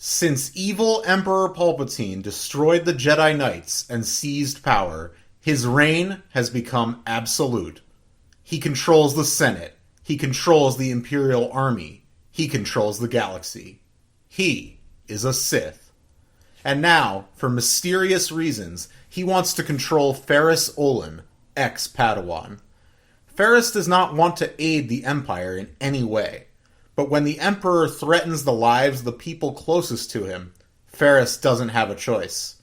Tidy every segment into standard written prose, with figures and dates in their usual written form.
Since evil Emperor Palpatine destroyed the Jedi Knights and seized power, his reign has become absolute. He controls the Senate. He controls the Imperial Army. He controls the galaxy. He is a Sith. And now, for mysterious reasons, he wants to control Ferrus Olin, ex-Padawan. Ferrus does not want to aid the Empire in any way. But when the Emperor threatens the lives of the people closest to him, Ferrus doesn't have a choice.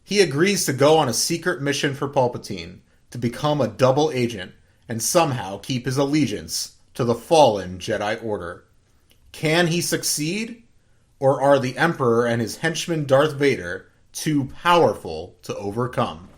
He agrees to go on a secret mission for Palpatine, to become a double agent, and somehow keep his allegiance to the fallen Jedi Order. Can he succeed? Or are the Emperor and his henchman Darth Vader too powerful to overcome?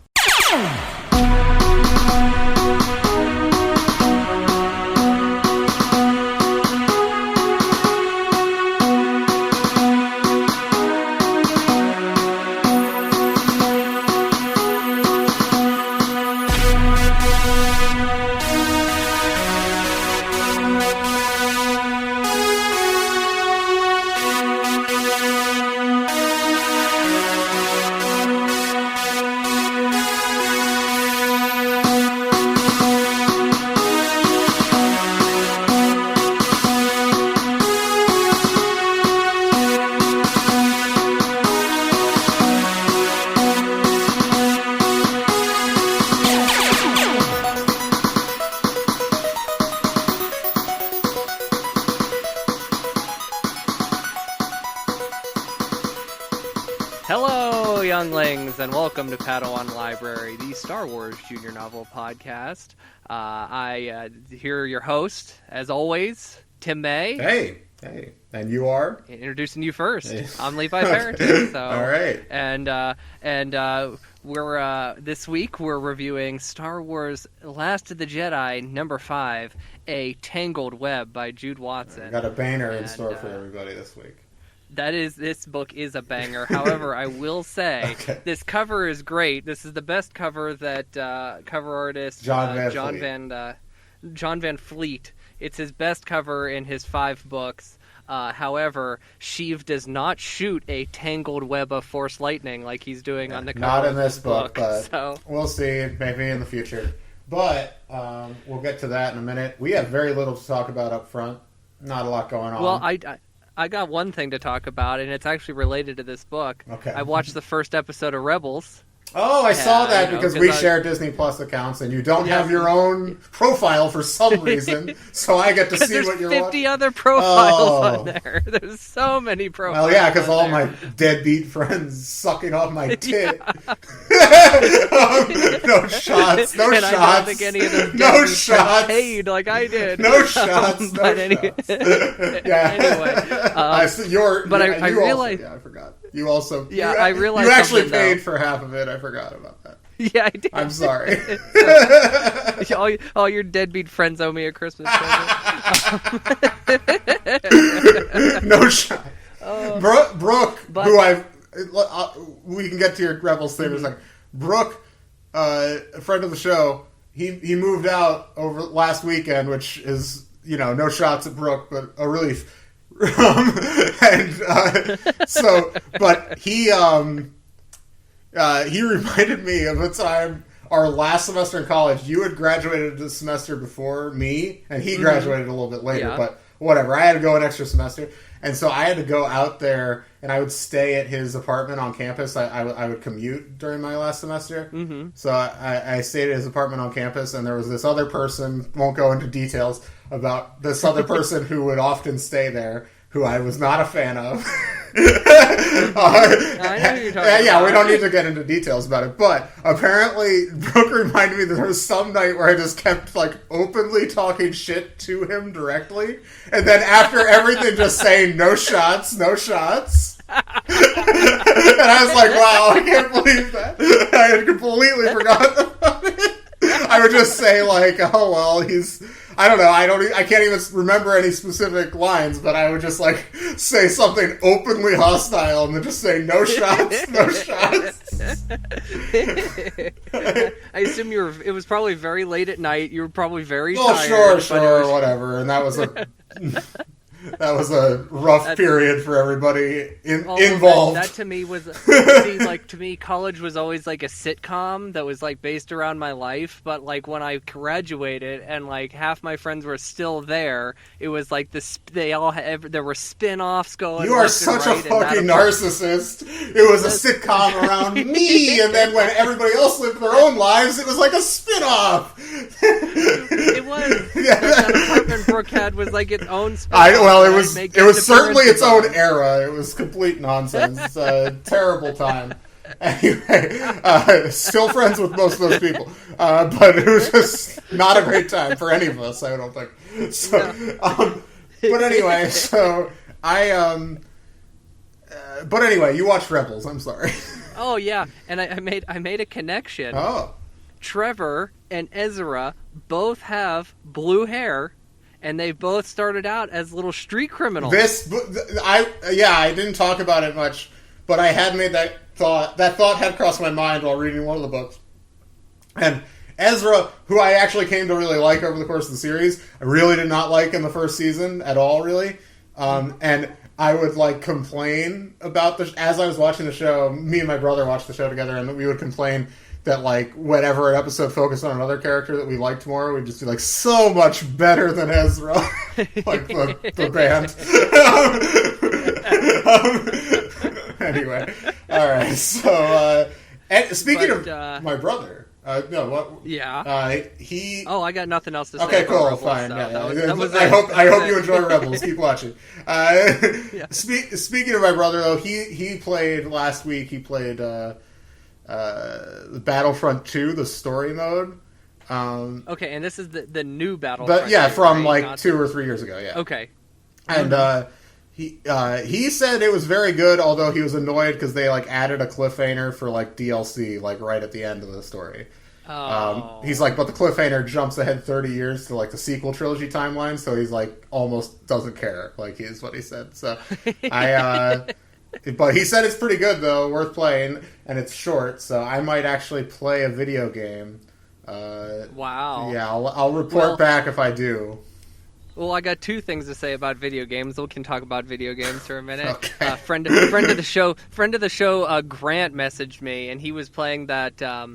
And welcome to Padawan Library, the Star Wars Junior Novel Podcast. I hear your host, as always, Tim May. Hey, and you are? Introducing you first. Hey. I'm Levi Peretic. So, all right. And we're this week we're reviewing Star Wars Last of the Jedi #5, A Tangled Web by Jude Watson. I got a banner in store for everybody this week. This book is a banger. However, I will say This cover is great. This is the best cover that cover artist John Van Fleet. It's his best cover in his 5 books. However, Sheev does not shoot a tangled web of Force lightning like he's doing on the cover. Not in this book, but so we'll see. Maybe in the future. But we'll get to that in a minute. We have very little to talk about up front. Not a lot going on. Well, I got one thing to talk about, and it's actually related to this book. Okay. I watched the first episode of Rebels. Oh, I saw that because we share Disney Plus accounts, and you don't have your own profile for some reason, so I get to see what you're watching. There's 50 other profiles on there. There's so many profiles. Well, yeah, because all my deadbeat friends sucking off my tit. No shots. No and shots. I don't think any of those no shots. paid like I did. No shots. No but shots. Yeah. Anyway, I realized. Yeah, I forgot. You also. Yeah, I realized. You actually paid for half of it. I forgot about that. Yeah, I did. I'm sorry. all your deadbeat friends owe me a Christmas present. No shot. Brooke, who we can get to your Rebels thing in a second. Brooke, a friend of the show, he moved out over last weekend, which is, no shots at Brooke, but a relief. But he reminded me of a time, our last semester in college. You had graduated the semester before me, and he graduated a little bit later, but whatever. I had to go an extra semester, and so I had to go out there, and I would stay at his apartment on campus. I would commute during my last semester, so I stayed at his apartment on campus, and there was this other person, won't go into details, about this other person who would often stay there, who I was not a fan of. I know who you're talking about. Yeah, we don't need to get into details about it, but apparently Brooke reminded me that there was some night where I just kept openly talking shit to him directly, and then after everything just saying no shots. And I was like, wow, I can't believe that. I had completely forgotten about it. I would just say oh well, I don't know. I can't even remember any specific lines, but I would just say something openly hostile and then just say no shots, no shots. I assume it was probably very late at night. You were probably very tired. Sure, whatever. And that was That was a rough period for everybody involved. That to me was to me college was always like a sitcom that was like based around my life, but like when I graduated and like half my friends were still there, it was like there were spin-offs going. You are such a fucking narcissist. It was a sitcom around me, and then when everybody else lived their own lives, it was like a spin-off. It was. That apartment Brooke had was like its own spin-off. It was certainly its own era. It was complete nonsense. Terrible time. Anyway, still friends with most of those people, but it was just not a great time for any of us. I don't think. So, but anyway, so but anyway, you watched Rebels. I'm sorry. Oh yeah, and I made a connection. Oh. Trevor and Ezra both have blue hair, and they both started out as little street criminals. I didn't talk about it much, but I had made that thought. That thought had crossed my mind while reading one of the books. And Ezra, who I actually came to really like over the course of the series, I really did not like in the first season at all, really. And I would like complain about as I was watching the show. Me and my brother watched the show together, and we would complain that like whenever an episode focused on another character that we liked more, we'd just be like, so much better than Ezra. Like the band. Anyway, all right. So speaking of my brother, no, what? Yeah. He. Oh, I got nothing else to say. Okay, about cool, Rebels, fine. so Yeah. I hope you enjoy Rebels. Keep watching. Yeah. Speaking of my brother, though, he played last week. He played Battlefront 2, the story mode. Okay, and this is the new Battlefront. But yeah, 2, from right? like 2 or 3 years ago. Yeah. Okay. And he said it was very good, although he was annoyed because they like added a cliffhanger for like DLC like right at the end of the story. Oh. He's like, but the cliffhanger jumps ahead 30 years to like the sequel trilogy timeline, so he's like almost doesn't care. Like is what he said. So but he said it's pretty good though, worth playing, and it's short, so I might actually play a video game. Wow. Yeah, I'll report back if I do. Well, I got 2 things to say about video games. We can talk about video games for a minute. Okay. Friend of the show, Grant messaged me, and he was playing that.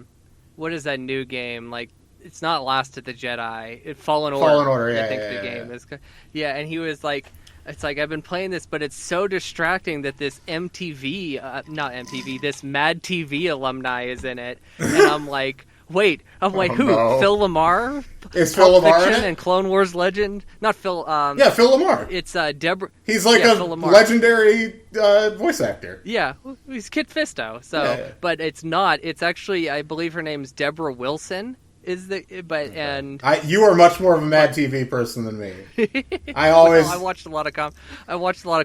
What is that new game? Like, it's not Last of the Jedi. Fallen Order. Fallen Order. Yeah, I think the game is. Yeah, and he was like, it's like I've been playing this, but it's so distracting that this this Mad TV alumni is in it, and I'm like. Wait, who? No. Phil Lamar? Is Phil Lamar in it? And Clone Wars legend? Not Phil. Yeah, Phil Lamar. It's Deborah. He's like a legendary voice actor. Yeah, he's Kit Fisto. So, yeah. But it's not. It's actually, I believe her name's Deborah Wilson. You are much more of a Mad TV person than me. I watched a lot of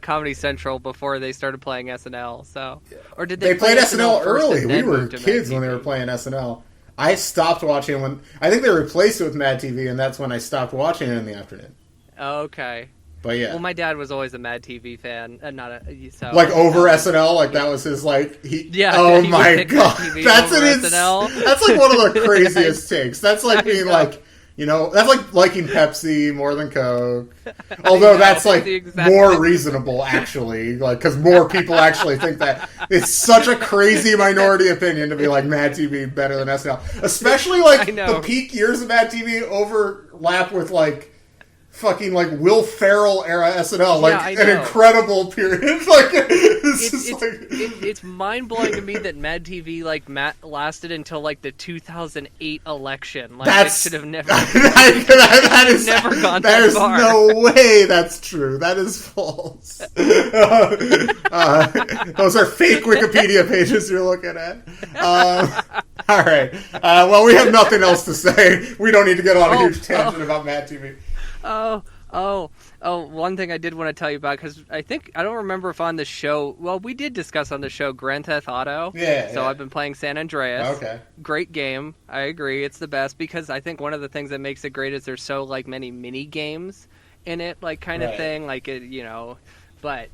Comedy Central before they started playing SNL. So, or did they played SNL early? We were kids when they were playing SNL. I stopped watching when I think they replaced it with Mad TV, and that's when I stopped watching it in the afternoon. Okay. But yeah. Well, my dad was always a Mad TV fan, like over SNL, like that was his like. Oh he my god, that's SNL. That's like one of the craziest takes. That's like being like. That's like liking Pepsi more than Coke. Although that's like more reasonable, actually, like because more people actually think that. It's such a crazy minority opinion to be like Mad TV better than SNL, especially like the peak years of Mad TV overlap with like fucking like Will Ferrell era SNL, like an incredible period. Like it's mind blowing to me that Mad TV lasted until like the 2008 election. Like it should have never. That is never gone that There's far. No way that's true. That is false. Those are fake Wikipedia pages you're looking at. All right. Well, we have nothing else to say. We don't need to get on a huge tangent about Mad TV. One thing I did want to tell you about, because I don't remember if on the show, well, we did discuss on the show Grand Theft Auto. Yeah. So I've been playing San Andreas. Okay. Great game. I agree. It's the best because I think one of the things that makes it great is there's so like many mini games in it, like kind of thing. Like it, but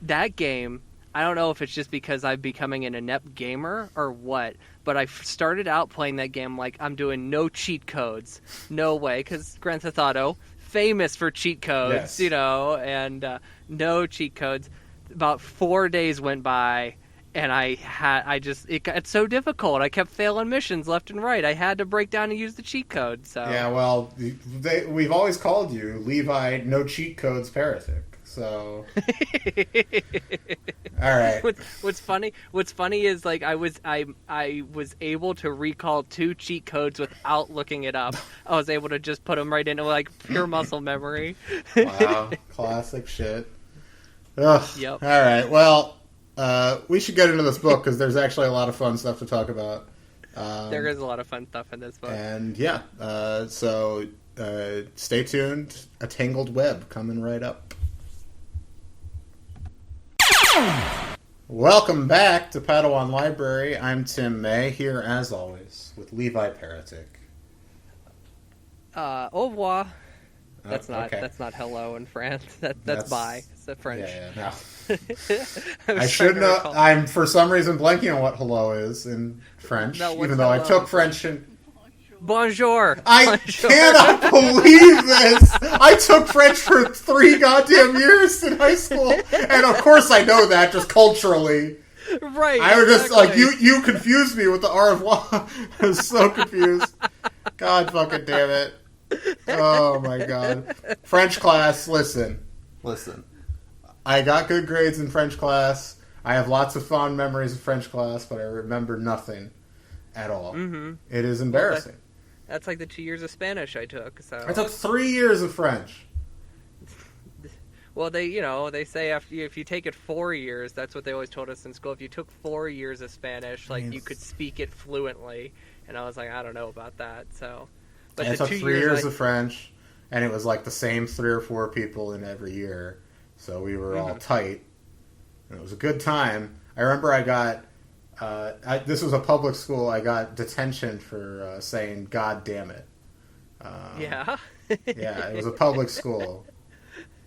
that game, I don't know if it's just because I'm becoming an inept gamer or what, but I started out playing that game like I'm doing no cheat codes. No way, because Grand Theft Auto, famous for cheat codes, yes. And no cheat codes. About 4 days went by, and it got so difficult. I kept failing missions left and right. I had to break down and use the cheat code. So yeah, well, we've always called you Levi No Cheat Codes Peretic. So, all right. What's funny is like I was able to recall 2 cheat codes without looking it up. I was able to just put them right into like pure muscle memory. Wow, classic shit. Ugh. Yep. All right. Well, we should get into this book because there's actually a lot of fun stuff to talk about. There is a lot of fun stuff in this book. And yeah, so stay tuned. A Tangled Web coming right up. Welcome back to Padawan Library. I'm Tim May, here as always with Levi Peretic. Au revoir. That's not okay. That's not hello in France. That's bye. It's the French. Yeah. No. I should know. I'm for some reason blanking on what hello is in French, even though hello? I took French and. Bonjour. I cannot believe this. I took French for 3 goddamn years in high school, and of course I know that just culturally. Right. I was just like you confused me with the au revoir. I was so confused. God fucking damn it. Oh my god. French class, listen. I got good grades in French class. I have lots of fond memories of French class, but I remember nothing at all. Mm-hmm. It is embarrassing. Well, that's like the 2 years of Spanish I took. So I took 3 years of French. Well, they say if you take it 4 years, that's what they always told us in school. If you took 4 years of Spanish, like you could speak it fluently. And I was like, I don't know about that. So, but I took 3 years of French, and it was like the same 3 or 4 people in every year, so we were all tight. And it was a good time. I remember I got. This was a public school. I got detention for saying "God damn it." Yeah. Yeah, it was a public school.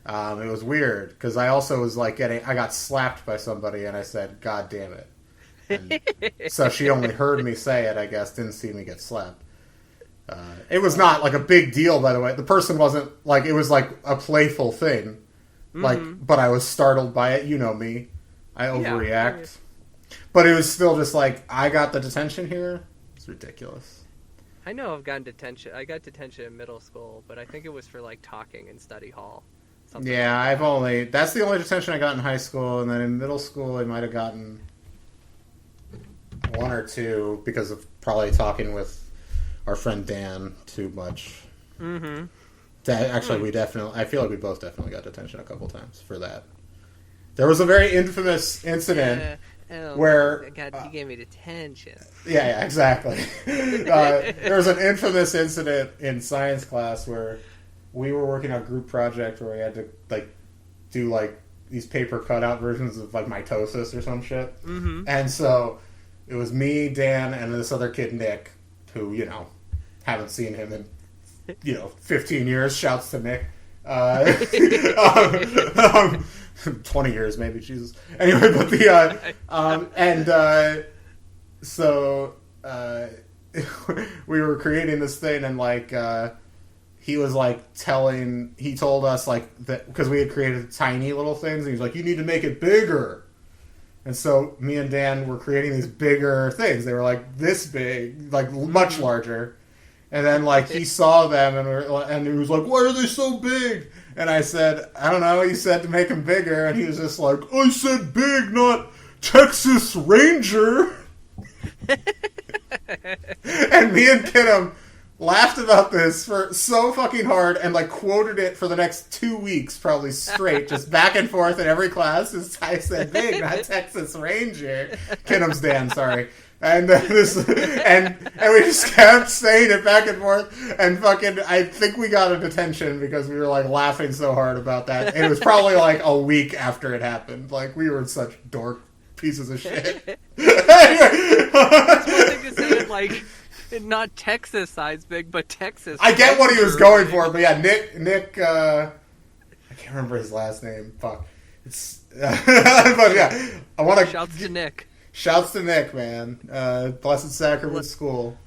It was weird because I also was like I got slapped by somebody and I said "God damn it," and so she only heard me say it. I guess didn't see me get slapped. It was not like a big deal, by the way. The person wasn't like it was like a playful thing, but I was startled by it. You know me, I overreact. Yeah. But it was still just like, I got the detention here? It's ridiculous. I know I've gotten detention. I got detention in middle school, but I think it was for, like, talking in study hall. Yeah, like that's the only detention I got in high school, and then in middle school I might have gotten 1 or 2 because of probably talking with our friend Dan too much. Mm-hmm. Actually, I feel like we both definitely got detention a couple times for that. There was a very infamous incident... Yeah. Oh, where God, you gave me detention. Yeah, exactly. There was an infamous incident in science class where we were working on a group project where we had to do these paper cutout versions of mitosis or some shit. Mm-hmm. And so it was me, Dan, and this other kid Nick, who haven't seen him in 15 years. Shouts to Nick. 20 years maybe, Jesus. Anyway, but so we were creating this thing, and he was he told us that because we had created tiny little things, and he was like, you need to make it bigger. And so me and Dan were creating these bigger things. They were this big, much larger. And then he saw them and he was like, why are they so big? And I said, I don't know, you said to make them bigger. And he was just like, I said big, not Texas Ranger. And me and Kidham laughed about this for so fucking hard and quoted it for the next 2 weeks, probably straight, just back and forth in every class. I said big, not Texas Ranger. Kidham's Dan, sorry. And and we just kept saying it back and forth, and I think we got a detention because we were laughing so hard about that. And it was probably a week after it happened. We were such dork pieces of shit. That's one thing to say it not Texas size big, but Texas. I get what he was going for, but yeah, Nick. I can't remember his last name. Fuck. It's but yeah, I want to. Shouts to Nick. Shouts to Nick, man. Blessed Sacrament School.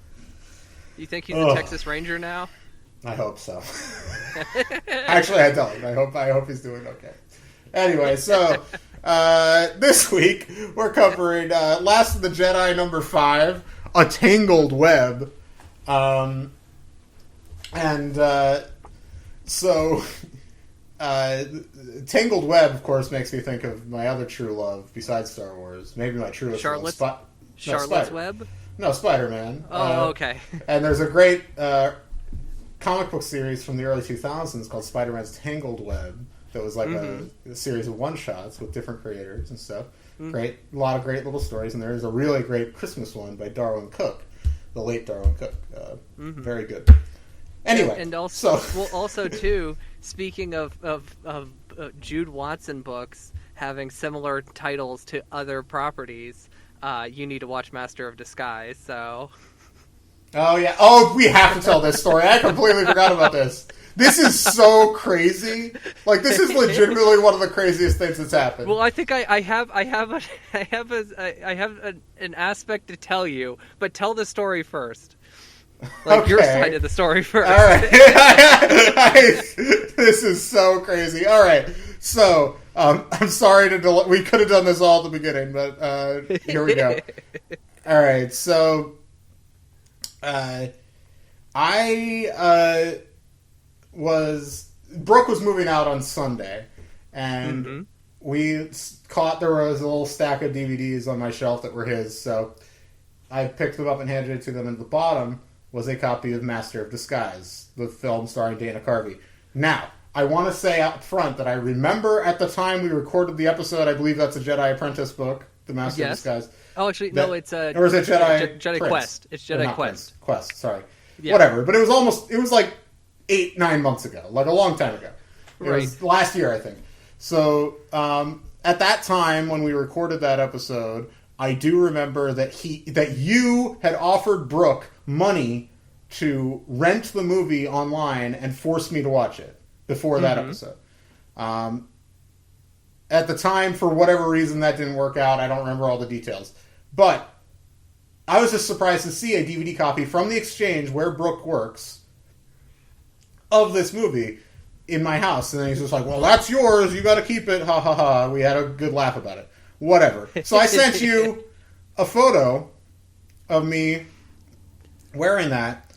You think he's a Texas Ranger now? I hope so. Actually, I don't. I hope he's doing okay. Anyway, so this week we're covering Last of the Jedi #5, A Tangled Web. Tangled Web, of course, makes me think of my other true love besides Star Wars. Maybe my truest Charlotte's love. Charlotte's Web? No, Spider-Man. Oh, okay. And there's a great comic book series from the early 2000s called Spider-Man's Tangled Web that was like a series of one-shots with different creators and stuff. A lot of great little stories, and there's a really great Christmas one by Darwin Cook, the late Darwin Cook. Very good. Anyway, and also, too, speaking of Jude Watson books having similar titles to other properties, you need to watch Master of Disguise. So. Oh yeah! Oh, we have to tell this story. I completely forgot about this. This is so crazy. Like, this is legitimately one of the craziest things that's happened. Well, I think I have an aspect to tell you, but tell the story first. Like, your side of the story first. All right. This is so crazy. All right. So, I'm sorry to we could have done this all at the beginning, but here we go. All right. So, Brooke was moving out on Sunday, and we caught there was a little stack of DVDs on my shelf that were his, so I picked them up and handed it to them, and at the bottom was a copy of Master of Disguise, the film starring Dana Carvey. Now, I want to say up front that I remember at the time we recorded the episode, I believe that's a Jedi Apprentice book, The Master of Disguise. Oh, actually, no, it's a... Or is it Jedi Quest? It's Jedi Quest. Quest, sorry. Yeah. Whatever, but it was like 8-9 months ago, like a long time ago. It was last year, I think. So, at that time, when we recorded that episode, I do remember that you had offered Brooke money to rent the movie online and force me to watch it before that episode. At the time, for whatever reason, that didn't work out. I don't remember all the details. But I was just surprised to see a DVD copy from the Exchange, where Brooke works, of this movie in my house. And then he's just like, well, that's yours. You got to keep it. Ha, ha, ha. We had a good laugh about it. Whatever. So I sent you a photo of me wearing that,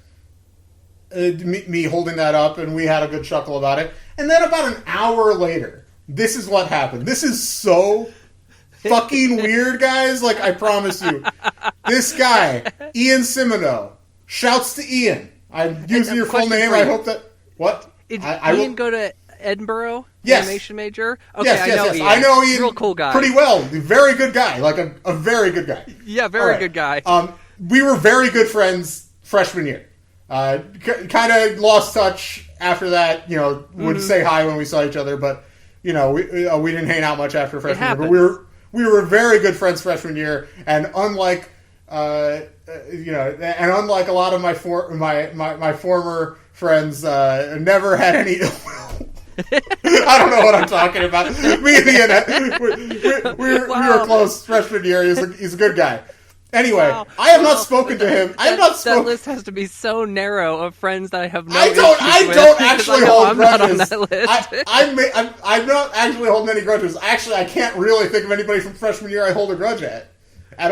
me holding that up, and we had a good chuckle about it. And then about an hour later, this is what happened. This is so fucking weird, guys. Like, I promise you. This guy, Ian Simino, shouts to Ian. I'm using your full name. I hope that... What? Did Ian go to Edinburgh? Yes. Animation major? Okay, yes. Ian. I know Ian. Real cool guy. Pretty well. Very good guy. Like, a very good guy. Yeah, very good guy. We were very good friends freshman year. Kind of lost touch after that. You know, would say hi when we saw each other, but you know, we didn't hang out much after freshman year. But we were very good friends freshman year, and unlike unlike a lot of my former friends, never had any ill will. I don't know what I'm talking about. Me and Ian, we were close freshman year. He's a good guy. Anyway, wow. I have not spoken to him. That list has to be so narrow of friends that I have no. I don't actually hold grudges. Not on that list. I'm not actually holding any grudges. Actually, I can't really think of anybody from freshman year I hold a grudge at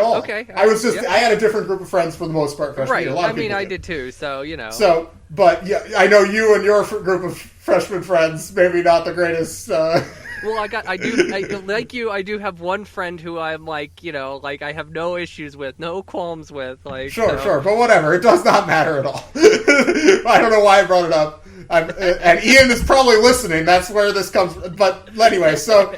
all. Okay, I was just I had a different group of friends for the most part freshman year. I did too. So you know. So, but yeah, I know you and your group of freshman friends maybe not the greatest. Well, I do have one friend who I'm like, you know, like I have no issues with, no qualms with, like. Sure, but whatever. It does not matter at all. I don't know why I brought it up. And Ian is probably listening. That's where this comes from. But anyway, so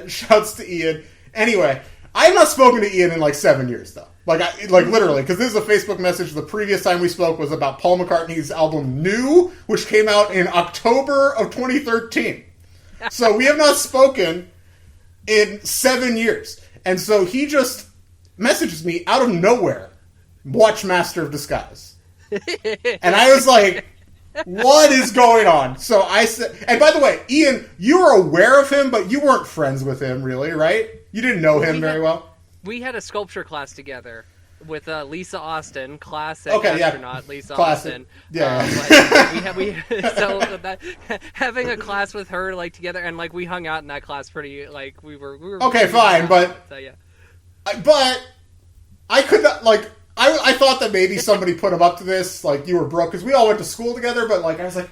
shouts to Ian. Anyway, I have not spoken to Ian in like 7 years, though. Like literally, because this is a Facebook message. The previous time we spoke was about Paul McCartney's album New, which came out in October of 2013. So we have not spoken in 7 years. And so he just messages me out of nowhere, watch Master of Disguise. And I was like, what is going on? So I said, and by the way, Ian, you were aware of him, but you weren't friends with him really, right? You didn't know him very well. We had a sculpture class together. with Lisa Austin, classic astronaut Lisa classic. Austin. Yeah. So that having a class with her like together, and like we hung out in that class pretty like we were okay, fine, but so, yeah. But I could not like. I thought that maybe somebody put him up to this, like you or Brooke, because we all went to school together. But like I was like,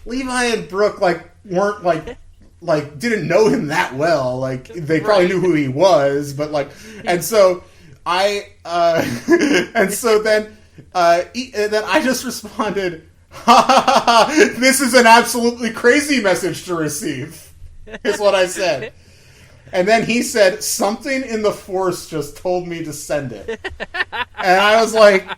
Levi and Brooke like weren't like didn't know him that well. Like they probably knew who he was, but like, and so I and so then I just responded, ha ha ha ha, this is an absolutely crazy message to receive, is what I said. And then he said, something in the Force just told me to send it. And I was like,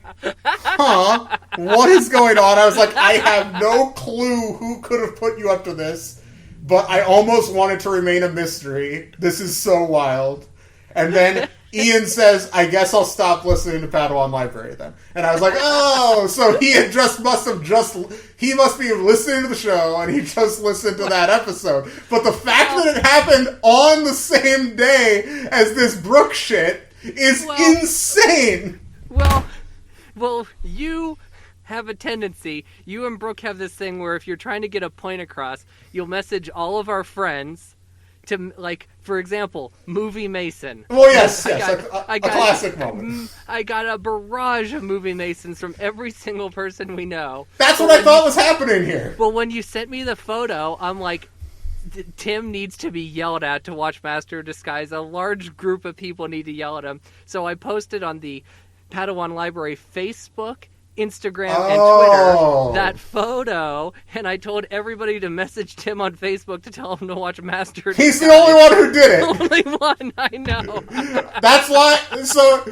huh, what is going on? I was like, I have no clue who could have put you up to this, but I almost want it to remain a mystery. This is so wild. And then Ian says, I guess I'll stop listening to Padawan Library then. And I was like, oh, so he must be listening to the show and he just listened to that episode. But the fact that it happened on the same day as this Brooke shit is insane. Well, you have a tendency, you and Brooke have this thing where if you're trying to get a point across, you'll message all of our friends to, like, for example, Movie Mason. Well, yes, a classic moment. I got a barrage of Movie Masons from every single person we know. That's what I thought was happening here. Well, when you sent me the photo, I'm like, Tim needs to be yelled at to watch Master of Disguise. A large group of people need to yell at him. So I posted on the Padawan Library Facebook, Instagram, and Twitter that photo, and I told everybody to message Tim on Facebook to tell him to watch Master of Disguise. He's the only one who did it. Only one, I know. That's why, so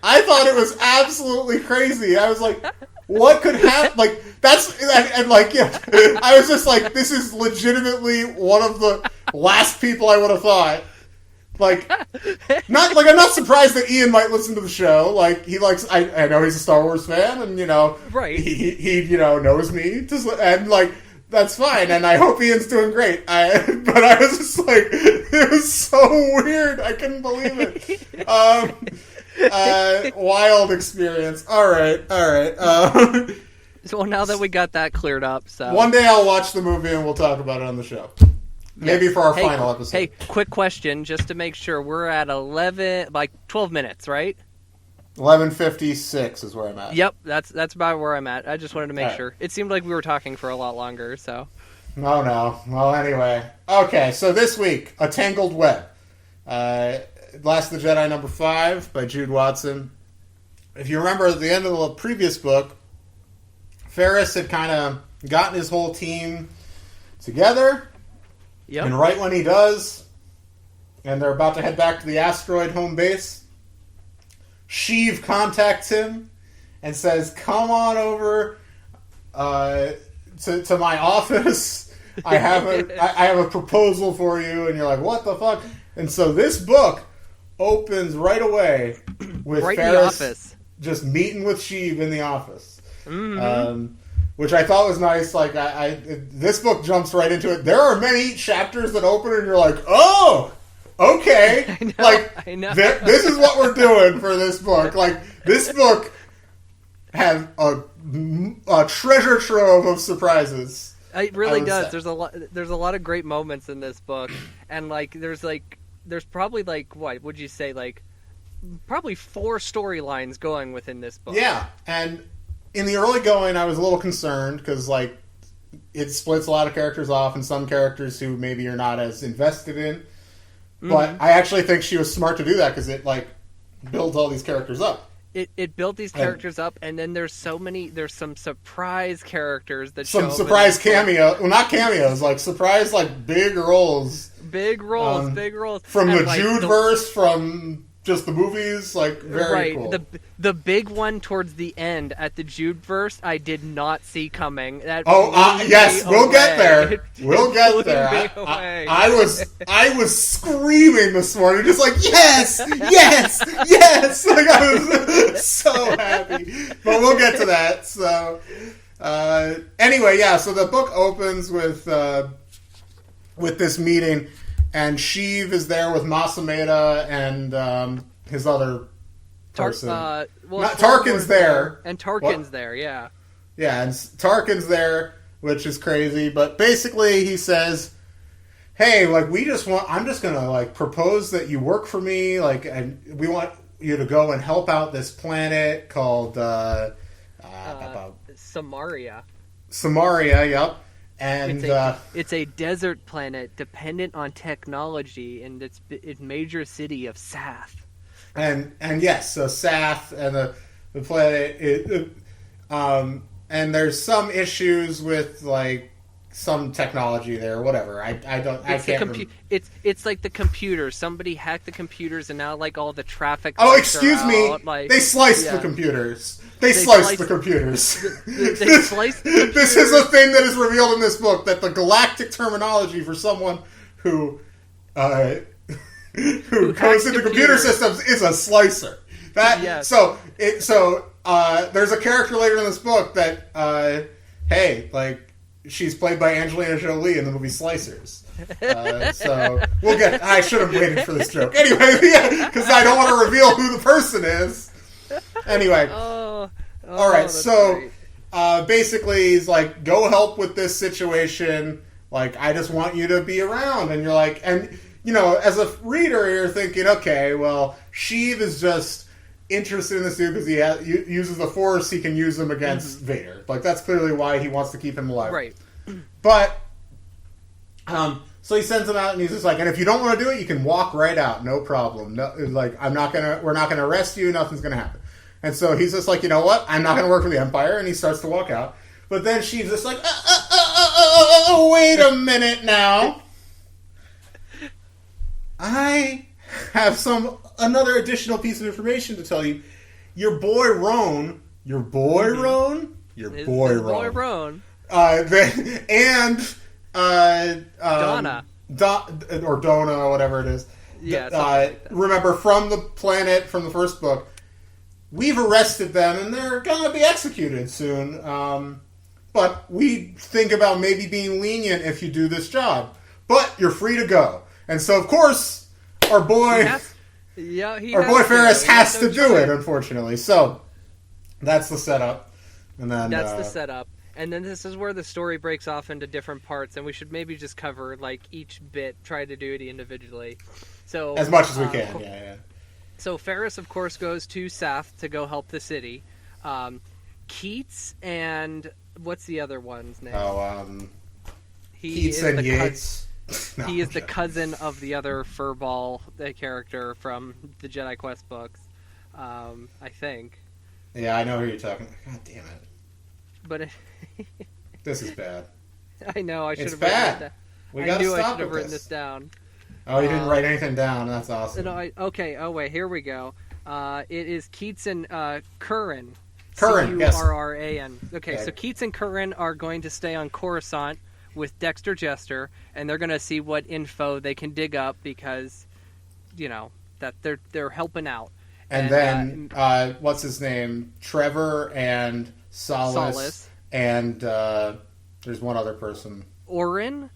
I thought it was absolutely crazy. I was like, what could happen? Like, that's, and like, yeah, I was just like, this is legitimately one of the last people I would have thought. Like, I'm not surprised that Ian might listen to the show. Like, he likes, I know he's a Star Wars fan, and, you know, right. he you know, knows me, and, like, that's fine, and I hope Ian's doing great. But I was just like, it was so weird. I couldn't believe it. Wild experience. All right. So now that we got that cleared up, so one day I'll watch the movie and we'll talk about it on the show. Maybe for our final episode. Hey, quick question, just to make sure. We're at 12 minutes, right? 11:56 is where I'm at. Yep, that's about where I'm at. I just wanted to make sure. It seemed like we were talking for a lot longer, so. Oh, no. Well, anyway. Okay, so this week, A Tangled Web. Last of the Jedi number 5 by Jude Watson. If you remember at the end of the previous book, Ferris had kind of gotten his whole team together. Yep. And right when he does, and they're about to head back to the asteroid home base, Sheev contacts him and says, come on over to my office. I have a proposal for you. And you're like, what the fuck? And so this book opens right away with Ferris just meeting with Sheev in the office. Mm-hmm. Which I thought was nice. Like, this book jumps right into it. There are many chapters that open and you're like, oh, okay. I know. This is what we're doing for this book. Like, this book has a treasure trove of surprises. It really does. There's a lot of great moments in this book. And, like, there's probably, like, what would you say, like, probably 4 storylines going within this book. Yeah, and in the early going, I was a little concerned because, like, it splits a lot of characters off and some characters who maybe you're not as invested in. Mm-hmm. But I actually think she was smart to do that because it, like, builds all these characters up. It built these characters up, and then there's some surprise characters that show up. Some surprise cameo. Well, not cameos, like, surprise, like, big roles. Big roles. From the Jude-verse, from just the movies, like, very cool. The big one towards the end at the Jude-verse, I did not see coming. Yes, we'll get there. We'll get there. I was screaming this morning, just like, yes! Like, I was so happy. But we'll get to that. So, anyway, yeah, so the book opens with this meeting, and Sheev is there with Masameda and his other person. Tarkin's there. And Tarkin's there, yeah. Yeah, and Tarkin's there, which is crazy. But basically, he says, "Hey, like I'm just gonna like propose that you work for me. Like, and we want you to go and help out this planet called Samaria. Samaria, yep. And it's a desert planet dependent on technology, and it's major city of Sath. And yes, so Sath and the planet. And there's some issues with like some technology there, whatever. I can't. It's like the computers. Somebody hacked the computers, and now like all the traffic. Oh, excuse me. They sliced the computers. They sliced the computers. They sliced the computers. This is a thing that is revealed in this book, that the galactic terminology for someone who goes into computer systems is a slicer. So there's a character later in this book that she's played by Angelina Jolie in the movie Slicers. So we'll get. I should have waited for this joke anyway, because I don't want to reveal who the person is. Anyway, all right. So basically, he's like, "Go help with this situation. Like, I just want you to be around." And you're like, and you know, as a reader, you're thinking, okay, well, Sheev is just interested in this dude because he uses the Force. He can use them against Vader. Like, that's clearly why he wants to keep him alive. Right. But so he sends him out, and he's just like, and if you don't want to do it, you can walk right out, no problem. No, like, we're not gonna arrest you. Nothing's gonna happen. And so he's just like, you know what? I'm not gonna work for the Empire, and he starts to walk out. But then she's just like, wait a minute now. I have another additional piece of information to tell you. Your boy Roan, and Donna, or Donna, whatever it is. Yeah. Remember from the planet from the first book, we've arrested them and they're gonna be executed soon. But we think about maybe being lenient if you do this job. But you're free to go. And so, of course, our boy Ferris has to do it, unfortunately. So that's the setup. And then that's the setup. And then this is where the story breaks off into different parts, and we should maybe just cover like each bit, try to do it individually. So as much as we can, yeah. So Ferris, of course, goes to Sath to go help the city. Keats and what's the other one's name? Keats and Yates. He is the cousin of the other furball character from the Jedi Quest books, I think. Yeah, I know who you're talking about. God damn it. But this is bad. I know, I should have written it down. We gotta stop I should have with written this down. Oh, you didn't write anything down. That's awesome. No, okay, oh wait, here we go. It is Keats and Curran. Curran, yes. Curran. Okay, so Keats and Curran are going to stay on Coruscant with Dexter Jester, and they're going to see what info they can dig up because, you know, that they're helping out. And then, what's his name? Trevor and Solace. And there's one other person. Oryn?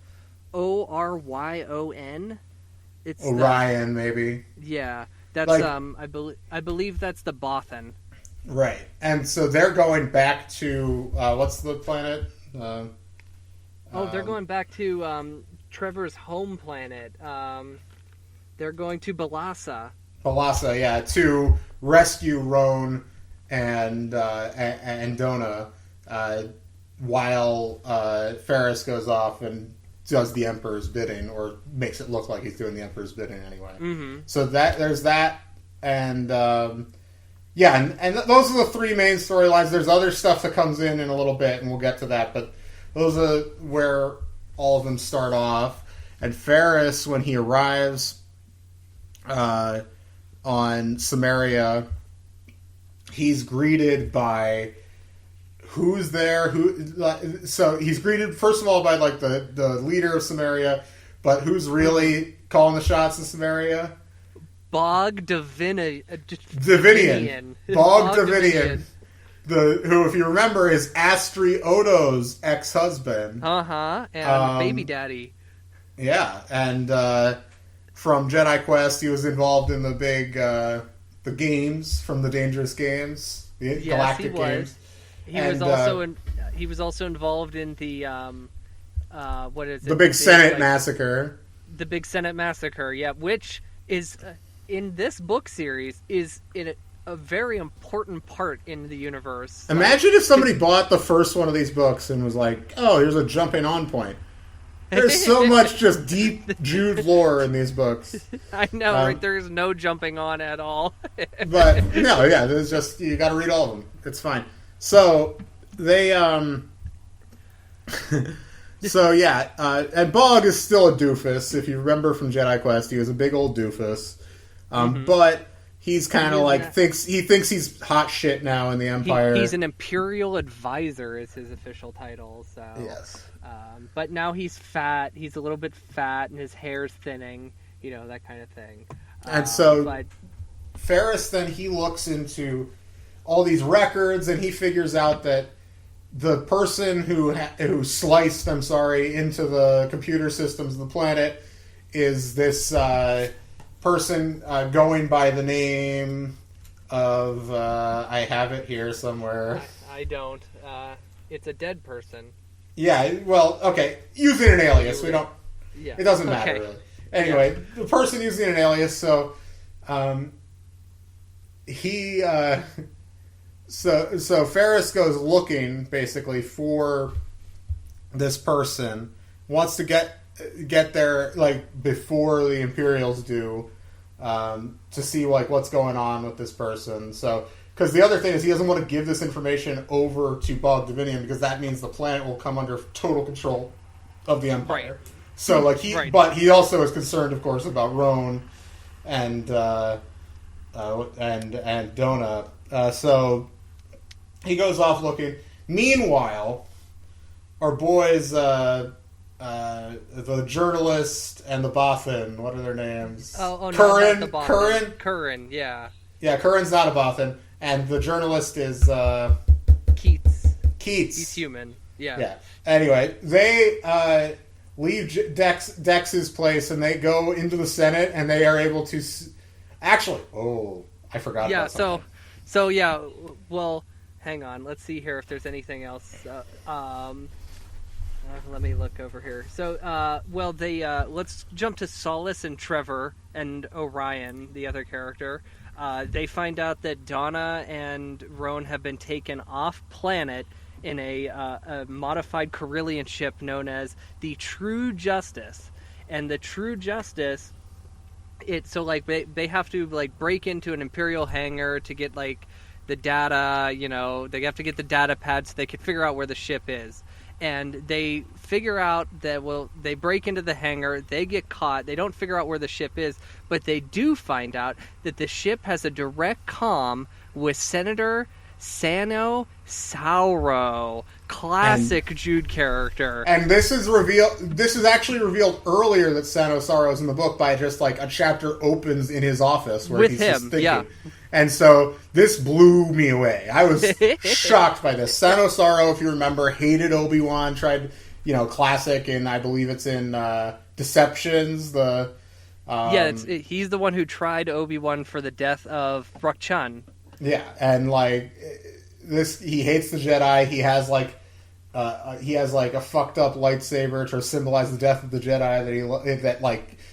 Oryon? It's Orion, maybe. Yeah. That's, like, I believe that's the Bothan. Right. And so they're going back to, what's the planet? They're going back to Trevor's home planet. They're going to Balassa. Balassa, yeah, to rescue Roan and Donna, while Ferris goes off and does the Emperor's bidding, or makes it look like he's doing the Emperor's bidding anyway. Mm-hmm. So there's that, and and those are the three main storylines. There's other stuff that comes in a little bit, and we'll get to that, but those are where all of them start off. And Ferris, when he arrives on Samaria, he's greeted by who's there. So he's greeted first of all by like the leader of Samaria, but who's really calling the shots in Samaria? Bog Davinian. Bog Davinian. Who, if you remember, is Astri Odo's ex-husband. And baby daddy. Yeah, and from Jedi Quest, he was involved in the big the games from the Dangerous Games, the Galactic Games. He was also involved in the what is it? The Big Senate Massacre. The Big Senate Massacre, yeah, which is in this book series is in a very important part in the universe. Imagine if somebody bought the first one of these books and was like, "Oh, here's a jumping on point." There's so much just deep Jude lore in these books. I know, right? There's no jumping on at all. But no, yeah, there's just you got to read all of them. It's fine. So they So yeah, and Bog is still a doofus. If you remember from Jedi Quest, he was a big old doofus. But he's kind of like thinks he's hot shit now in the Empire. He's an Imperial Advisor is his official title. So yes. But now he's fat. He's a little bit fat, and his hair's thinning. You know, that kind of thing. And so Ferris then he looks into all these records, and he figures out that the person who sliced, into the computer systems of the planet is this person going by the name of I have it here somewhere. I don't. It's a dead person. Yeah. Well, okay. Using an alias, we don't. Yeah. It doesn't matter really. Anyway, the person using an alias. So, he. So Ferris goes looking basically for this person, wants to get there like before the Imperials do, to see like what's going on with this person. So because the other thing is he doesn't want to give this information over to Bog Davinian because that means the planet will come under total control of the Empire. Right. So like but he also is concerned, of course, about Roan and Dona. So he goes off looking. Meanwhile, our boys, the journalist and the Bothan, what are their names? Curran, not the Bothan. Curran, yeah. Yeah, Curran's not a Bothan. And the journalist is... Keats. He's human, yeah. Yeah. Anyway, they leave Dex's place and they go into the Senate and they are able to... Actually, I forgot about something. So yeah, well... Hang on, let's see here if there's anything else. Let me look over here. So, let's jump to Solace and Trevor and Orion, the other character. They find out that Donna and Roan have been taken off planet in a modified Corellian ship known as the True Justice. And the True Justice, they have to break into an Imperial hangar to get the data, they have to get the data pad so they can figure out where the ship is. And they figure out that, they break into the hangar, they get caught, they don't figure out where the ship is, but they do find out that the ship has a direct comm with Senator Sano Sauro, classic Jude character. And this is actually revealed earlier that Sano Sauro is in the book by just a chapter opens in his office where he's just thinking. Yeah. And so this blew me away. I was shocked by this. Sano Sauro, if you remember, hated Obi-Wan, tried, classic, and I believe it's in Deceptions. He's the one who tried Obi-Wan for the death of Brooke Chun. Yeah, and he hates the Jedi. He has a fucked up lightsaber to symbolize the death of the Jedi that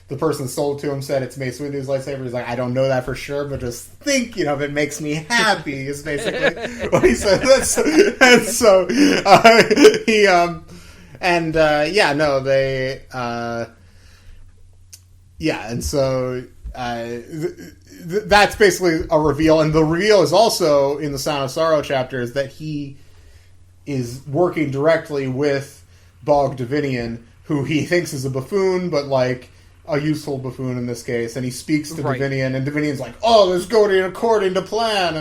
the person sold to him said it's Mace Windu's lightsaber. He's like, I don't know that for sure, but just thinking of it makes me happy. Is basically what he said. And so that's basically a reveal, and the reveal is also in the Sound of Sorrow chapters that he is working directly with Bog Davinian, who he thinks is a buffoon, but a useful buffoon in this case, and he speaks to Davinian, and Davinian's like, "Oh, this is going according to plan,"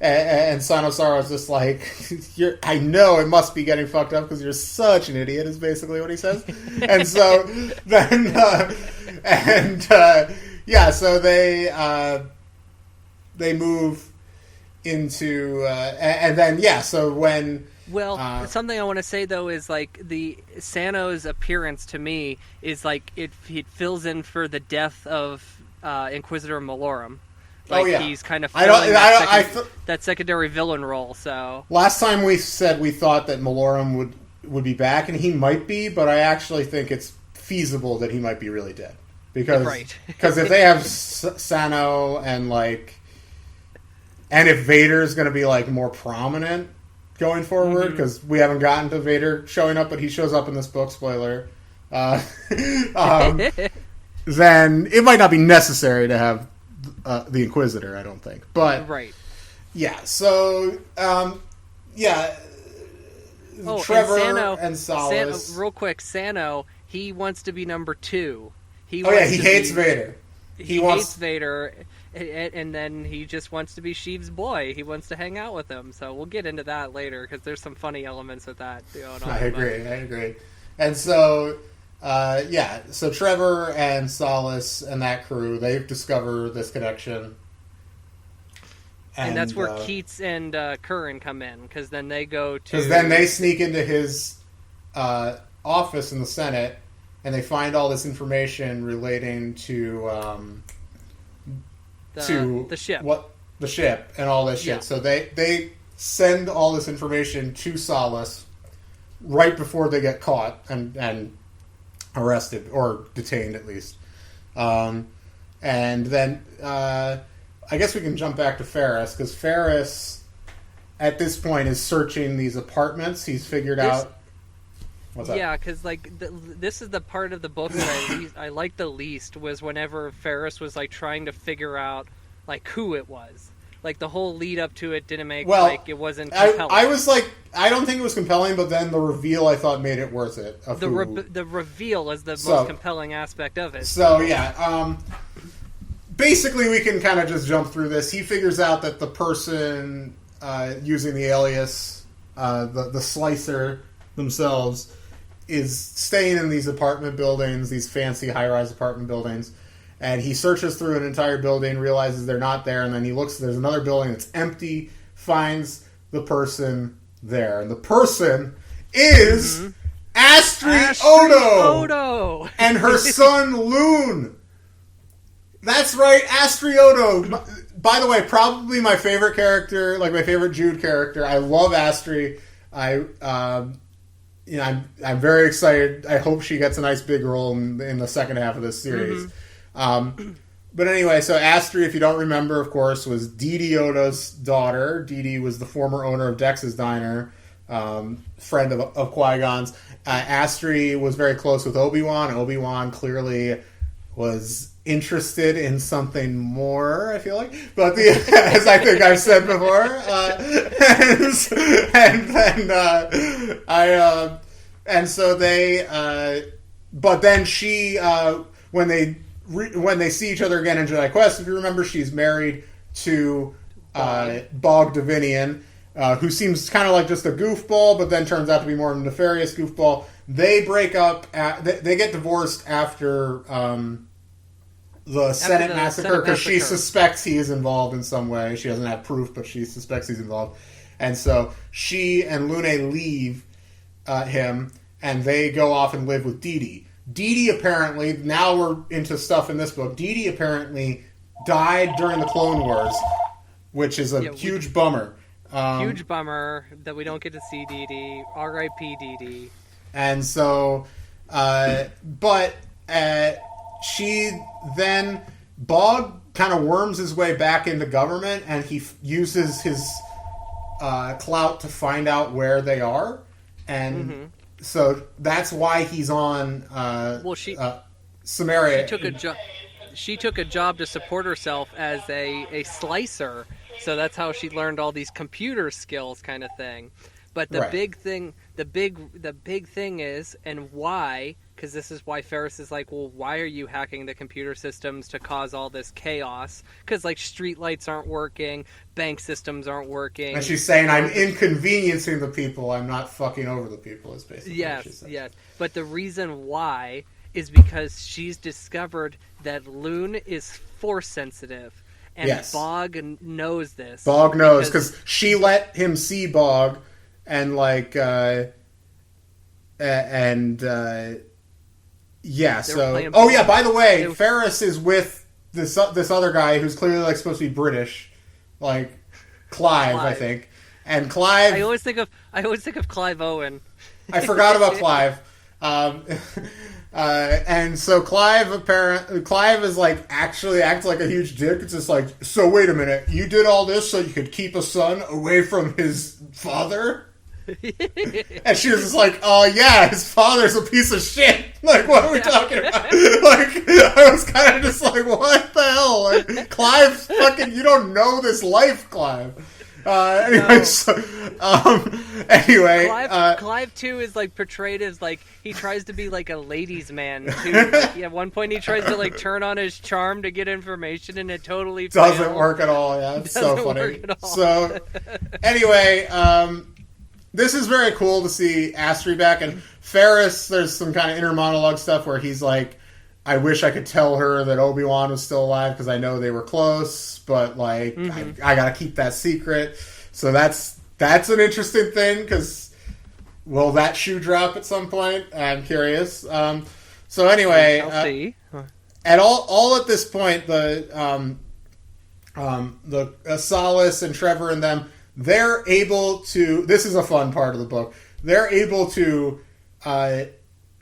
and Sound of Sorrow is just I know it must be getting fucked up because you're such an idiot, is basically what he says, and so then so they move into something I want to say though is the Sano's appearance to me is it fills in for the death of Inquisitor Malorum, Like he's kind of filling that secondary villain role. So last time we said we thought that Malorum would be back, and he might be, but I actually think it's feasible that he might be really dead because if they have Sano and if Vader's going to be like more prominent going forward, because we haven't gotten to Vader showing up, but he shows up in this book. Spoiler. Then it might not be necessary to have the Inquisitor, I don't think. But yeah. So Trevor and Solace. Real quick, Sano. He wants to be number 2. He hates Vader. He hates Vader, and then he just wants to be Sheev's boy. He wants to hang out with him. So we'll get into that later because there's some funny elements with that going on. I agree. And so, so Trevor and Solace and that crew, they've discovered this connection. And that's where Keats and Curran come in, because then they go to... Because then they sneak into his office in the Senate, and they find all this information relating to the ship. The ship and all this shit. Yeah. So they send all this information to Solace right before they get caught and arrested, or detained at least. And then I guess we can jump back to Ferris, because Ferris at this point is searching these apartments. He's figured out... What's that? Yeah, because this is the part of the book that I liked the least, was whenever Ferris was trying to figure out who it was. The whole lead up to it didn't make it wasn't compelling. I was I don't think it was compelling, but then the reveal I thought made it worth it. The reveal is the most compelling aspect of it. So yeah, basically we can kind of just jump through this. He figures out that the person using the alias, the Slicer themselves, is staying in these apartment buildings, these fancy high-rise apartment buildings. And he searches through an entire building, realizes they're not there, and then he looks, there's another building that's empty, finds the person there. And the person is Astri Odo! And her son, Loon! That's right, Astri Odo! By the way, probably my favorite character, my favorite Jude character. I love Astri. I'm very excited. I hope she gets a nice big role in the second half of this series. Mm-hmm. But anyway, so Astri, if you don't remember, of course, was Dee Odo's daughter. Dee was the former owner of Dex's Diner, friend of Qui-Gon's. Astri was very close with Obi-Wan. Obi-Wan clearly was interested in something more, I feel like. But as I think I've said before. But then she, when they see each other again in Jedi Quest, if you remember, she's married to Bog Davinian, who seems kind of like just a goofball, but then turns out to be more of a nefarious goofball. They break up. They get divorced after the Senate massacre, because she suspects he is involved in some way. She doesn't have proof, but she suspects he's involved. And so she and Lune leave him, and they go off and live with Dee. Dee apparently, now we're into stuff in this book, Dee apparently died during the Clone Wars, which is a huge bummer. Huge bummer that we don't get to see Dee. R.I.P. Dee. And so, she then, Bog kind of worms his way back into government, and he uses his clout to find out where they are, and so that's why he's on Samaria. She took a job to support herself as a slicer, so that's how she learned all these computer skills, kind of thing. But the big thing is, and why? Because this is why Ferris is like, well, why are you hacking the computer systems to cause all this chaos? Because street lights aren't working, bank systems aren't working. And she's saying, I'm inconveniencing the people, I'm not fucking over the people, is basically what she says. Yes. But the reason why is because she's discovered that Loon is force sensitive. And Bog knows this. Bog knows, because she let him see Bog, and by the way, Ferris is with this other guy who's clearly like supposed to be British, like Clive. I think. And Clive. I always think of Clive Owen. I forgot about Clive. And so Clive is like actually acts like a huge dick. It's just like, so wait a minute, you did all this so you could keep a son away from his father? And she was just like, oh yeah, his father's a piece of shit. Like, what are we talking about? Like, I was kind of just like, what the hell? Like, Clive's fucking, you don't know this life, Clive. Anyway, Clive too is like portrayed as like he tries to be like a ladies' man too. Like, at one point, he tries to like turn on his charm to get information, and it totally doesn't work at all. Yeah, it's so funny. So anyway, this is very cool to see Astri back, and Ferris. There's some kind of inner monologue stuff where he's like, I wish I could tell her that Obi-Wan was still alive because I know they were close, but like I gotta keep that secret. So that's an interesting thing because will that shoe drop at some point? I'm curious. So anyway, I'll see. At all at this point, the Solace and Trevor and them, they're able to. This is a fun part of the book. They're able to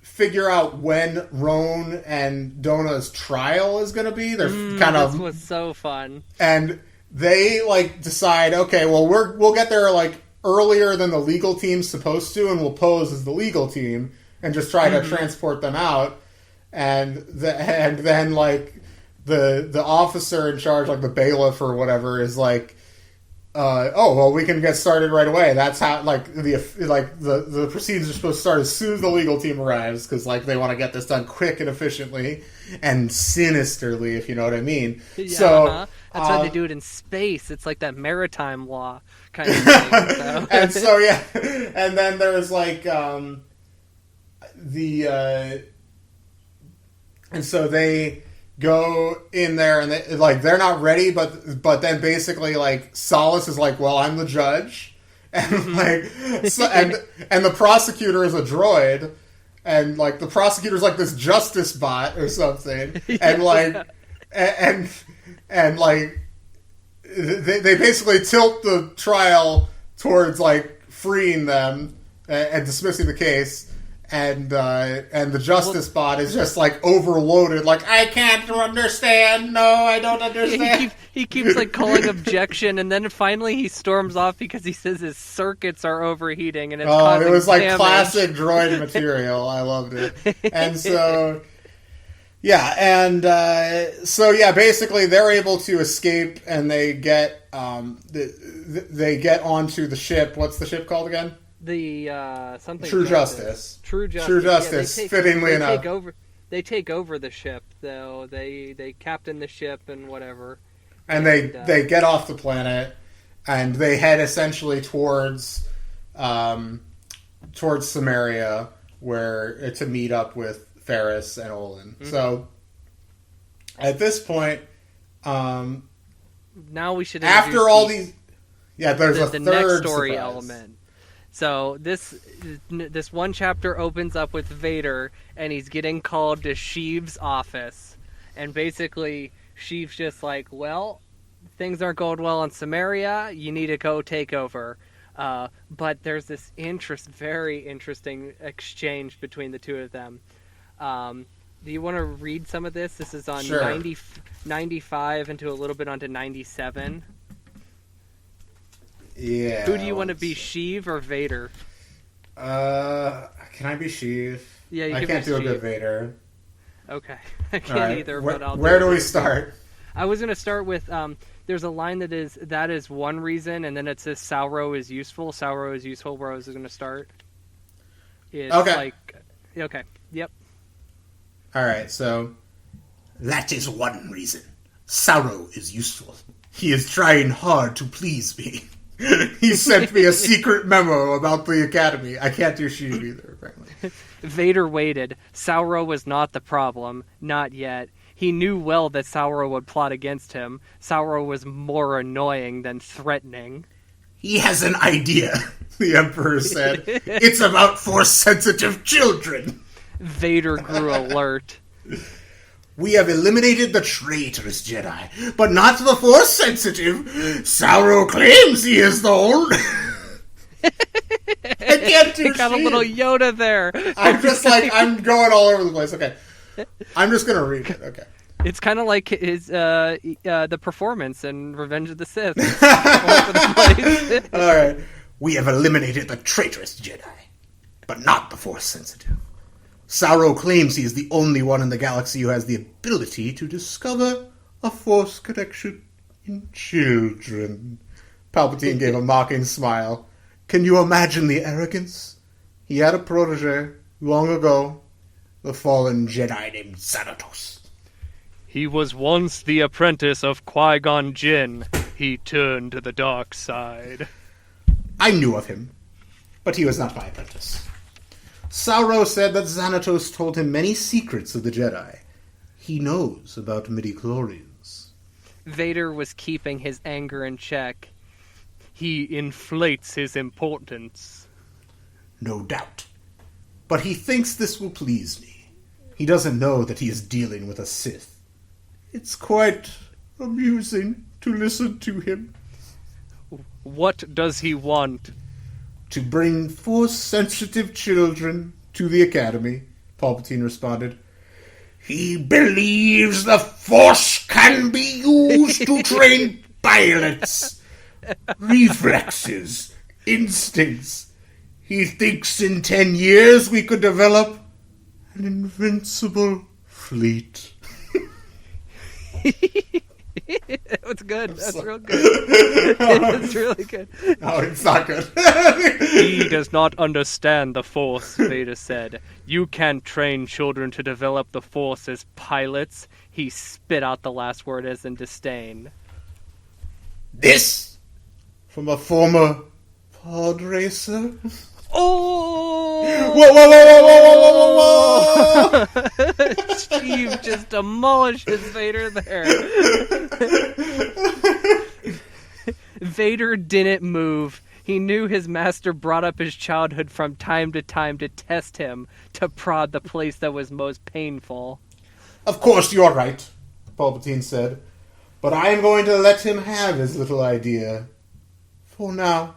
figure out when Roan and Dona's trial is going to be. They're kind of. This was so fun. And they like decide, okay, well we'll get there like earlier than the legal team's supposed to, and we'll pose as the legal team and just try to transport them out. And then like the officer in charge, like the bailiff or whatever, is like, oh well, we can get started right away. That's how the proceedings are supposed to start as soon as the legal team arrives, because like they want to get this done quick and efficiently and sinisterly, if you know what I mean. Yeah, so that's why they do it in space. It's like that maritime law kind of thing. So. And so yeah, and then there's like and so they go in there and they're not ready, but then basically like Solace is like, well, I'm the judge, and like and the prosecutor is a droid, and like the prosecutor's like this justice bot or something, and like and like they basically tilt the trial towards like freeing them and dismissing the case. And the justice bot is just like overloaded. Like, I can't understand. No, I don't understand. He keeps like calling objection, and then finally he storms off because he says his circuits are overheating, and it's causing it was like damage. Classic droid material. I loved it. And so basically they're able to escape, and they get onto the ship. What's the ship called again? The something True Justice. True Justice. True Justice. Yeah, fittingly enough, they take over the ship, though. They captain the ship and whatever. And they get off the planet, and they head essentially towards Samaria, where to meet up with Ferris and Olin. Mm-hmm. So at this point, now we should after all these. Yeah, there's a the third next story surprise. element. So this one chapter opens up with Vader, and he's getting called to Sheev's office, and basically Sheev's just like, well, things aren't going well in Samaria, you need to go take over. But there's this very interesting exchange between the two of them. Do you want to read some of this? This is on 95 into a little bit onto 97. Yeah. Who do you want to be, Sheev or Vader? Can I be Sheev? Yeah, I can't do a good Vader. Okay, I can't either. But where do we start? I was going to start with there's a line that is one reason, and then it says Sauro is useful. Sauro is useful. Where I was going to start. It's okay. Yep. All right. So that is one reason. Sauro is useful. He is trying hard to please me. He sent me a secret memo about the Academy. I can't do Sheev either, apparently. Vader waited. Sauro was not the problem. Not yet. He knew well that Sauro would plot against him. Sauro was more annoying than threatening. He has an idea, the Emperor said. It's about Force-sensitive children. Vader grew alert. We have eliminated the traitorous Jedi, but not the Force-sensitive. Sauro claims he is the only... I can't do got a little Yoda there. I'm just like, I'm going all over the place. Okay. I'm just going to read it. Okay. It's kind of like his the performance in Revenge of the Sith. All over the place. All right. We have eliminated the traitorous Jedi, but not the Force-sensitive. Sauro claims he is the only one in the galaxy who has the ability to discover a Force connection in children. Palpatine gave a mocking smile. Can you imagine the arrogance? He had a protege long ago, the fallen Jedi named Xanatos. He was once the apprentice of Qui-Gon Jinn. He turned to the dark side. I knew of him, but he was not my apprentice. Sauro said that Xanatos told him many secrets of the Jedi. He knows about midichlorians. Vader was keeping his anger in check. He inflates his importance. No doubt. But he thinks this will please me. He doesn't know that he is dealing with a Sith. It's quite amusing to listen to him. What does he want? To bring Force-sensitive children to the Academy, Palpatine responded. He believes the Force can be used to train pilots. Reflexes, instincts. He thinks in 10 years we could develop an invincible fleet. That's good. That's real good. It's really good. No, it's not good. He does not understand the Force, Vader said. You can't train children to develop the Force as pilots. He spit out the last word as in disdain. This? From a former pod racer? Oh! Whoa, whoa, whoa, whoa, whoa, whoa, whoa! Steve just demolishes Vader there. Vader didn't move. He knew his master brought up his childhood from time to time to test him, to prod the place that was most painful. Of course you're right, Palpatine said. But I am going to let him have his little idea. For now.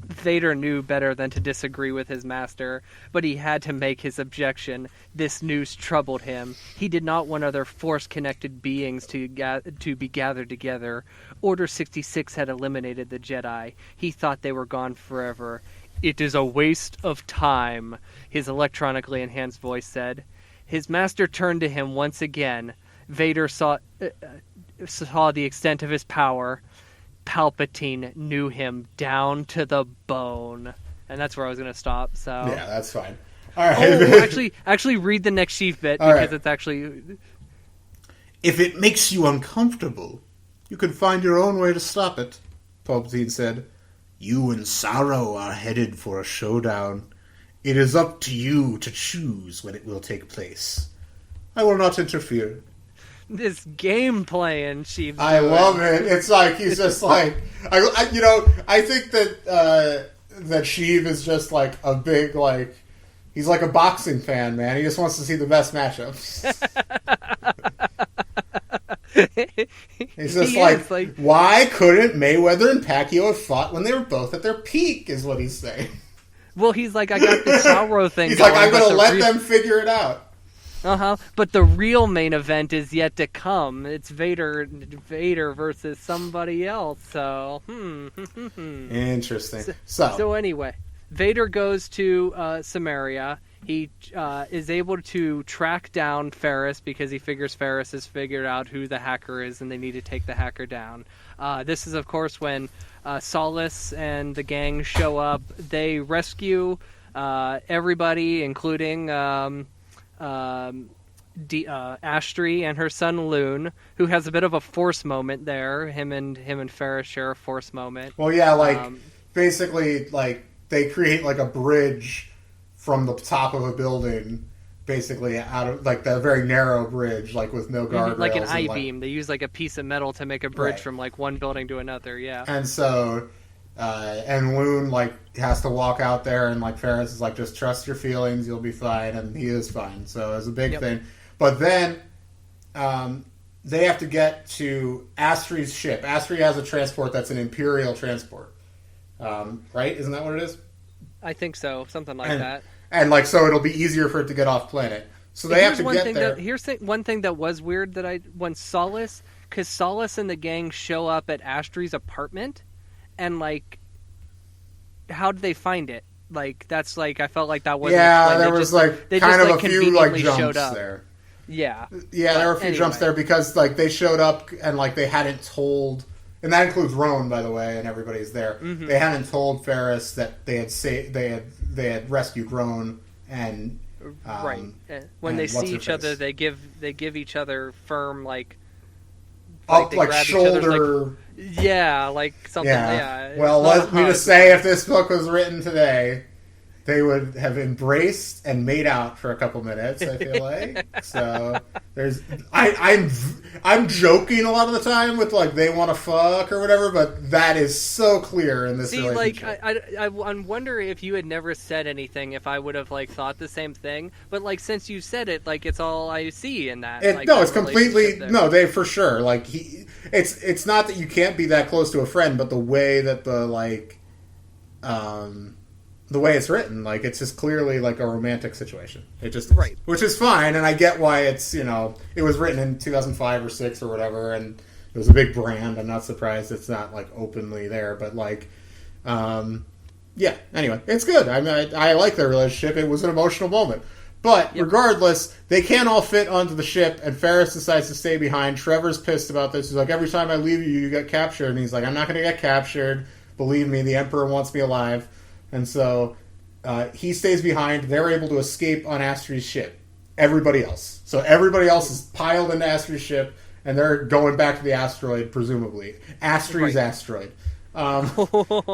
Vader knew better than to disagree with his master, but he had to make his objection. This news troubled him. He did not want other Force-connected beings to be gathered together. Order 66 had eliminated the Jedi. He thought they were gone forever. It is a waste of time, his electronically enhanced voice said. His master turned to him once again. Vader saw the extent of his power. Palpatine knew him down to the bone. And that's where I was going to stop, so... Yeah, that's fine. All right. Oh, actually read the next Sheev bit, because it's actually... If it makes you uncomfortable, you can find your own way to stop it, Palpatine said. You and Sauro are headed for a showdown. It is up to you to choose when it will take place. I will not interfere. This game playing, Sheev. I love it. It's like he's just like I think that Sheev is just like a big like he's like a boxing fan, man. He just wants to see the best matchups. He's just like, why couldn't Mayweather and Pacquiao have fought when they were both at their peak? Is what he's saying. Well, he's like, I got the Sauro thing. He's like, I'm going to let them figure it out. But the real main event is yet to come. It's Vader versus somebody else. So, Interesting. So anyway, Vader goes to Samaria. He is able to track down Ferris because he figures Ferris has figured out who the hacker is, and they need to take the hacker down. This is, of course, when Solace and the gang show up. They rescue everybody, including Ashtray and her son Loon, who has a bit of a Force moment there. Him and Ferris share a Force moment. Well, yeah, basically, they create like a bridge from the top of a building, basically out of like the very narrow bridge, like with no guardrails, like an I-beam. They use like a piece of metal to make a bridge from like one building to another. Yeah, and so. And Loon has to walk out there, and Ferris is like, just trust your feelings, you'll be fine, and he is fine. So it's a big thing. But then they have to get to Astri's ship. Astri has a transport that's an Imperial transport. Right? Isn't that what it is? I think so. Something like that. And like, so it'll be easier for it to get off planet. So they have to get there. Here's one thing that was weird that when Solace and the gang show up at Astri's apartment, and like, how did they find it? Like, that's like, I felt like that wasn't explained. There was kind of a few like jumps there. Yeah, there were a few jumps there because like they showed up and like they hadn't told, and that includes Roan, by the way, and everybody's there. Mm-hmm. They hadn't told Ferris that they had rescued Roan, and right when they see each other, they give each other firm like shoulder. Like something. Yeah. Well, let me just say, if this book was written today, they would have embraced and made out for a couple minutes, I feel like. So I'm joking a lot of the time with like they want to fuck or whatever, but that is so clear in this relationship. I wonder if you had never said anything, if I would have like thought the same thing. But like since you said it, like it's all I see in that. It's completely they for sure. Like it's not that you can't be that close to a friend, but the way that the way it's written, like it's just clearly like a romantic situation. It just right, which is fine, and I get why it's it was written in 2005 or 6 or whatever, and it was a big brand. I'm not surprised it's not like openly there, but like, Anyway, it's good. I mean, I like their relationship. It was an emotional moment, but regardless, they can't all fit onto the ship, and Ferris decides to stay behind. Trevor's pissed about this. He's like, every time I leave you, you get captured, and he's like, I'm not going to get captured. Believe me, the Emperor wants me alive. And so he stays behind. They're able to escape on Astri's ship. Everybody else. So everybody else is piled into Astri's ship, and they're going back to the asteroid, presumably. Astri's asteroid.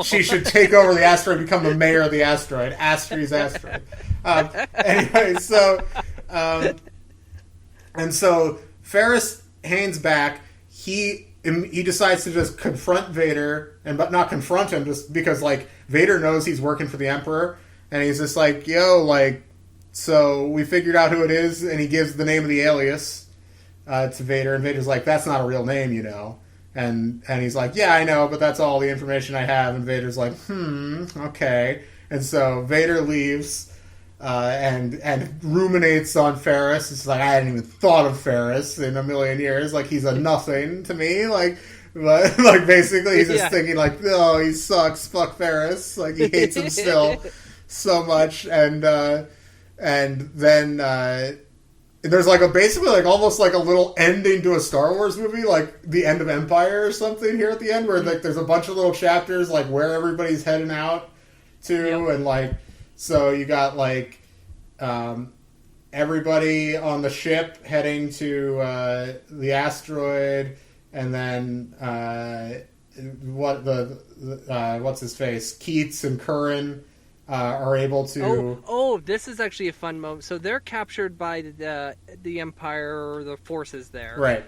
She should take over the asteroid, become the mayor of the asteroid. Astri's asteroid. Anyway, and so Ferris hangs back. He decides to just confront Vader, but not confront him, just because like Vader knows he's working for the Emperor, and he's just like, yo, like, so we figured out who it is, and he gives the name of the alias to Vader, and Vader's like, that's not a real name, and he's like, yeah, I know, but that's all the information I have, and Vader's like, okay, and so Vader leaves. And ruminates on Ferris. It's like, I hadn't even thought of Ferris in a million years. Like, he's a nothing to me. Like, but like basically he's just thinking like, oh, he sucks. Fuck Ferris. Like, he hates him still so much. And then there's like basically like almost like a little ending to a Star Wars movie, like the end of Empire or something here at the end, where like there's a bunch of little chapters like where everybody's heading out to, and like. So you got like everybody on the ship heading to the asteroid, and then what's his face? Keats and Curran are able to. Oh, this is actually a fun moment. So they're captured by the Empire or the forces there. Right.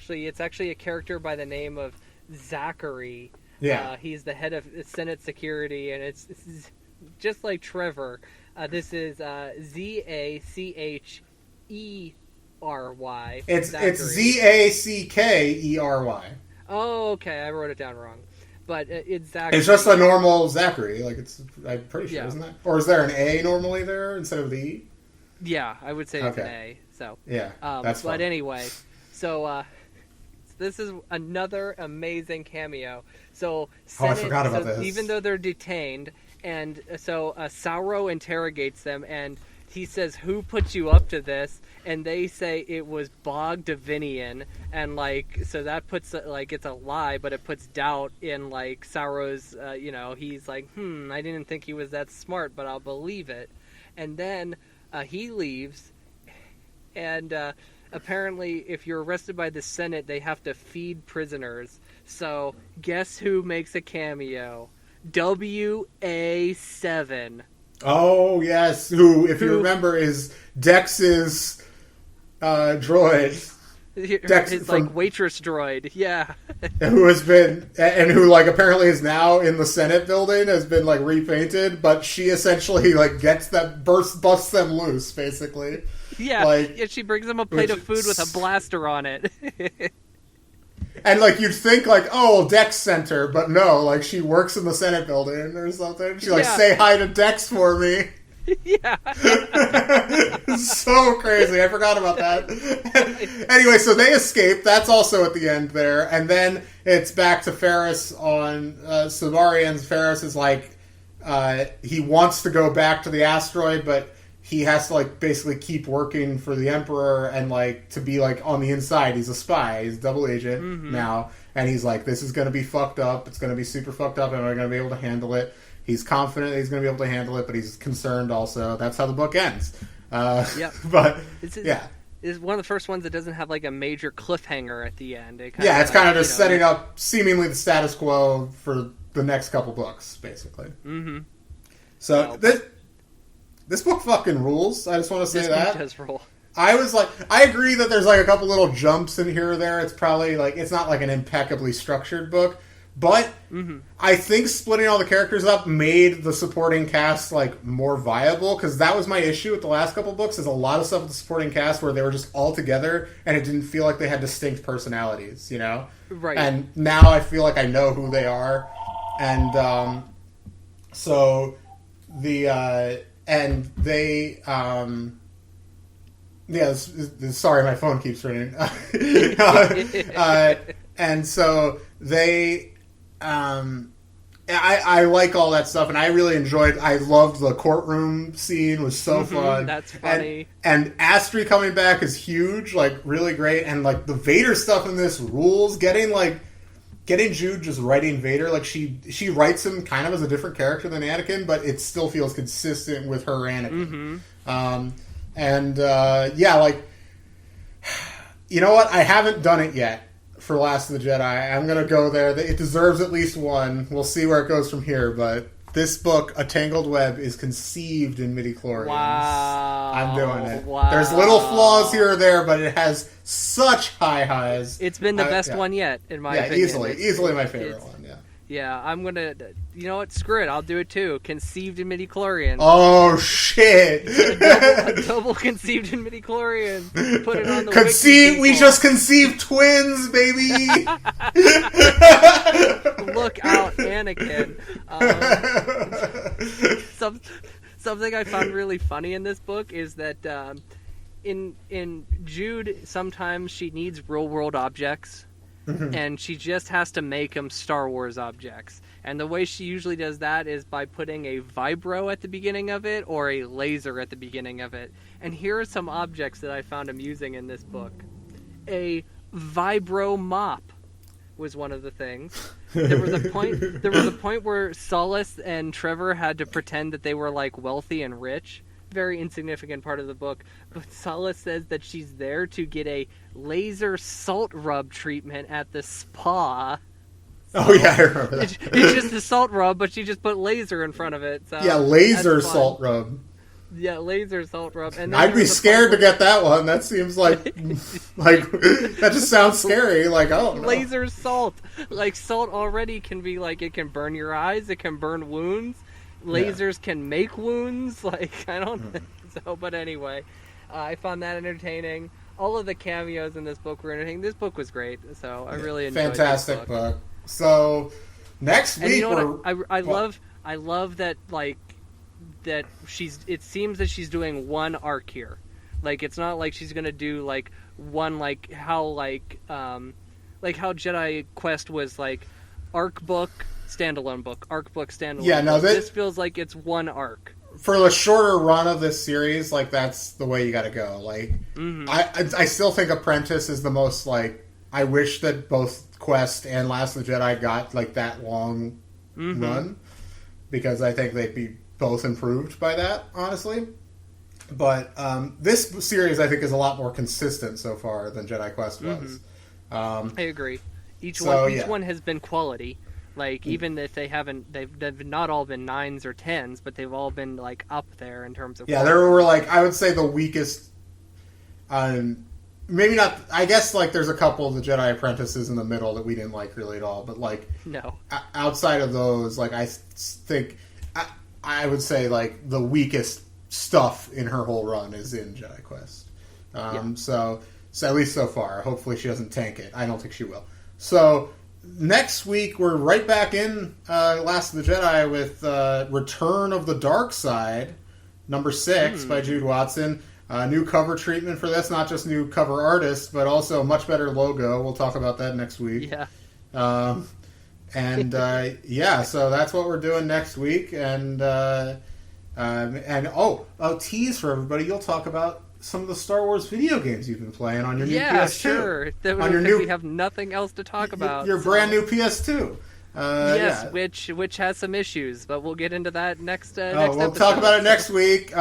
It's actually a character by the name of Zachary. Yeah. He's the head of Senate Security, and it's just like Trevor. This is Zachery. It's Zackery. Oh, okay. I wrote it down wrong. But it's Zachary. It's just a normal Zachary. Like, I'm pretty sure, isn't it? Or is there an A normally there instead of the E? Yeah, I would say it's an A. So yeah, that's fine. But anyway, so this is another amazing cameo. So Senate, I forgot about this. Even though they're detained. And so Sauro interrogates them, and he says, who put you up to this? And they say it was Bog Davinian, and like, so that puts like, it's a lie, but it puts doubt in like Sauro's, he's like, I didn't think he was that smart, but I'll believe it. And then he leaves, and apparently if you're arrested by the Senate, they have to feed prisoners. So guess who makes a cameo? WA7. Oh, yes. Who, if you remember, is Dex's droid. His like waitress droid, yeah. Who has been, and who like apparently is now in the Senate building, has been like repainted, but she essentially like gets them, busts them loose, basically. Yeah, like, yeah, she brings him a plate of food with a blaster on it. And, like, you'd think, like, oh, Dex sent her, but no, like, she works in the Senate building or something. She, like, say hi to Dex for me. Yeah. So crazy. I forgot about that. Anyway, so they escape. That's also at the end there. And then it's back to Ferris on Sevarian's. Ferris is like, he wants to go back to the asteroid, but he has to, like, basically keep working for the Emperor and, like, to be, like, on the inside. He's a spy. He's a double agent now. And he's like, this is going to be fucked up. It's going to be super fucked up, and I'm going to be able to handle it. He's confident that he's going to be able to handle it, but he's concerned also. That's how the book ends. Yep. But, yeah. It's one of the first ones that doesn't have, like, a major cliffhanger at the end. It's kind of just setting up seemingly the status quo for the next couple books, basically. Mm-hmm. So, this book fucking rules. I just want to say that. This book does roll. I agree that there's, like, a couple little jumps in here or there. It's probably, like, it's not, like, an impeccably structured book. But I think splitting all the characters up made the supporting cast, like, more viable, because that was my issue with the last couple books, is a lot of stuff with the supporting cast where they were just all together, and it didn't feel like they had distinct personalities, you know? Right. And now I feel like I know who they are. And, so, and they, sorry, my phone keeps ringing. And so they, I like all that stuff, and I really I loved the courtroom scene. It was so fun. That's funny. And Astri coming back is huge, like, really great. And, like, the Vader stuff in this rules. Getting Jude just writing Vader, like, she writes him kind of as a different character than Anakin, but it still feels consistent with her Anakin. Like, you know what? I haven't done it yet for Last of the Jedi. I'm going to go there. It deserves at least one. We'll see where it goes from here, but this book, A Tangled Web, is conceived in midichlorians. Wow. I'm doing it. Wow. There's little flaws here or there, but it has such high highs. It's been the best one yet, in my opinion. Easily my favorite one, yeah. Yeah, I'm going to... You know what? Screw it. I'll do it, too. Conceived in midichlorians. Oh, shit. a double conceived in midichlorians. Put it on the Conceived... We just conceived twins, baby! Look out, Anakin. Something I found really funny in this book is that in Jude, sometimes she needs real-world objects. And she just has to make them Star Wars objects. And the way she usually does that is by putting a vibro at the beginning of it or a laser at the beginning of it. And here are some objects that I found amusing in this book. A vibro mop was one of the things. There was a point where Solace and Trevor had to pretend that they were, like, wealthy and rich. Very insignificant part of the book, but Solace says that she's there to get a laser salt rub treatment at the spa. Oh yeah, I remember that. It's just a salt rub, but she just put laser in front of it. So yeah, laser salt rub. Yeah, laser salt rub. And I'd be scared to get that one. That seems like that just sounds scary. Like, I don't know. Laser salt, like, salt already can be like, it can burn your eyes, it can burn wounds. Lasers can make wounds, like, I don't so, but anyway, I found that entertaining. All of the cameos in this book were entertaining. This book was great, so I really enjoyed fantastic this book. So, next week, you know I love that, like, that it seems that she's doing one arc here. Like, it's not like she's gonna do, like, one, like, how Jedi Quest was, like, arc book, standalone book, arc book, standalone. Yeah, no, this feels like it's one arc. For the shorter run of this series, like, that's the way you got to go. Like, I still think Apprentice is the most, like, I wish that both Quest and Last of the Jedi got, like, that long run, because I think they'd be both improved by that, honestly. But this series, I think, is a lot more consistent so far than Jedi Quest was. I agree. Each one has been quality. Like, even if they've not all been 9s or 10s, but they've all been, like, up there in terms of quality. There were, like, I would say the weakest, maybe not, I guess, like, there's a couple of the Jedi Apprentices in the middle that we didn't like really at all, but, like, no. Outside of those, like, I think, I would say, like, the weakest stuff in her whole run is in Jedi Quest. So at least so far. Hopefully she doesn't tank it. I don't think she will. So next week we're right back in Last of the Jedi with Return of the Dark Side, number 6 by Jude Watson. New cover treatment for this, not just new cover artist, but also a much better logo. We'll talk about that next week. Yeah. So that's what we're doing next week. And tease for everybody. You'll talk about some of the Star Wars video games you've been playing on your new PS2. Yeah, sure. We have nothing else to talk about. Your brand new PS2. Which has some issues, but we'll get into that next we'll episode. Talk about it next week.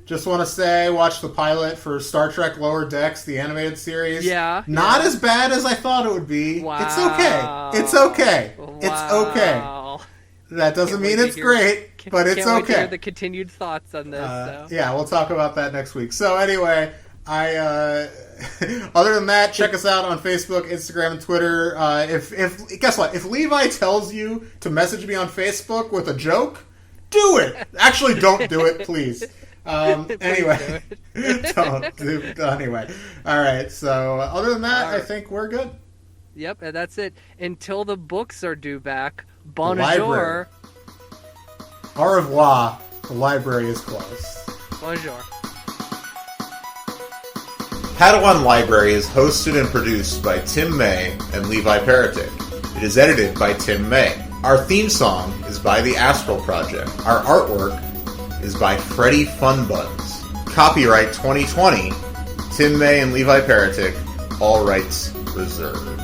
Just want to say, watch the pilot for Star Trek Lower Decks, the animated series. Yeah. Not as bad as I thought it would be. Wow. It's okay. Wow. It's okay. That doesn't mean it's great, but it's can't wait okay. to hear the continued thoughts on this. Yeah, we'll talk about that next week. So anyway, other than that, check us out on Facebook, Instagram, and Twitter. Guess what? If Levi tells you to message me on Facebook with a joke, do it. Actually, don't do it, please. Anyway, anyway. All right. So other than that, I think we're good. Yep, and that's it. Until the books are due back. Bonjour. Au revoir. The library is closed. Bonjour. Padawan Library is hosted and produced by Tim May and Levi Peretic. It is edited by Tim May. Our theme song is by the Astral Project. Our artwork is by Freddie Funbuns. Copyright 2020, Tim May and Levi Peretic, all rights reserved.